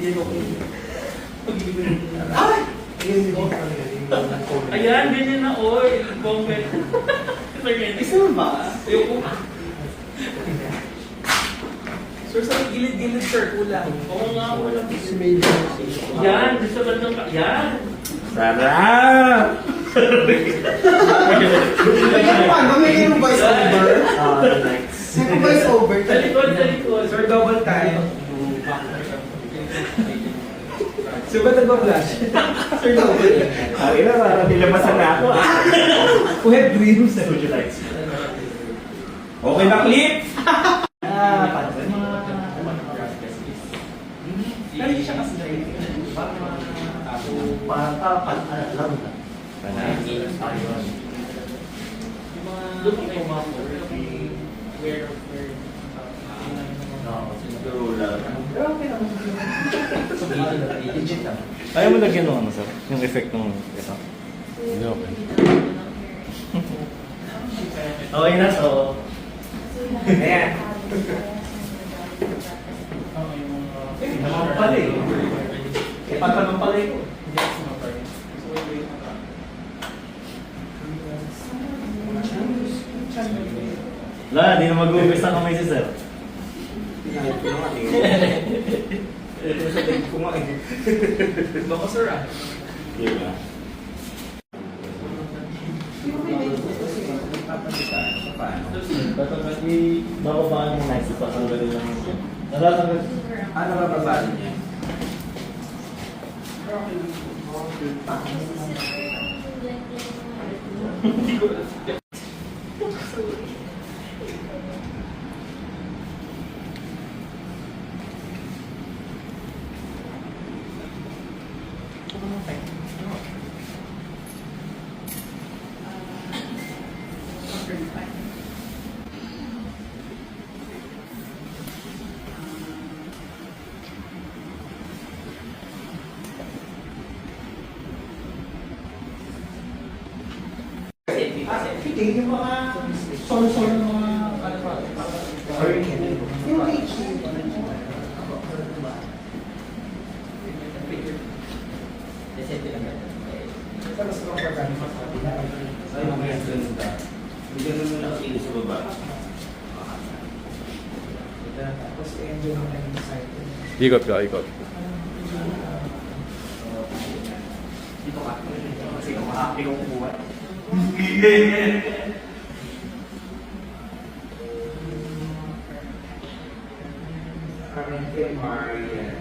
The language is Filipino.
yan, okay. Ay! Ayan, ganyan na, oy. Comment. Gusto mo ba? Ayoko. Sir, sa gilid-gilid, sir, kulang. Oo nga, wala. Si Major. Yan, gusto ba ng yan? Sarap! Mamigay mo voice over? Next. May voice over. Sa likod, sa likod. Sir, double time. Sir, ba't nag-blush? Sir, double. Ay na, parang nilabasan na ako. We have dreams. Would you like to? Okay na, clip! Kali siya kasi na yun. Looking at mga where Ayaw mo lagyan ng ano, sir? Yung effect ng isa. Hindi, okay. Okay na, so... Ayan. Naman pala eh. Ipatanong pala ito. Wala, di na mag-uubis ng kamay si sir. Baka sir ah. Di ba? Dapat bababaan mo na isa pa ang galing lang yun. Natatanggal. Ano ba babalo niya? Hindi, yung mga solo-solo ng mga ano pa. Yung HD. Tapos mga programming pa sa kapila. Ay, mamaya ganda. Bigyan mo muna kasi sa baba. Tapos enjoy mo na yung site. Ikot ka, ikot. Dito ka. Kasi kung happy kong kuha. Currently, Marian.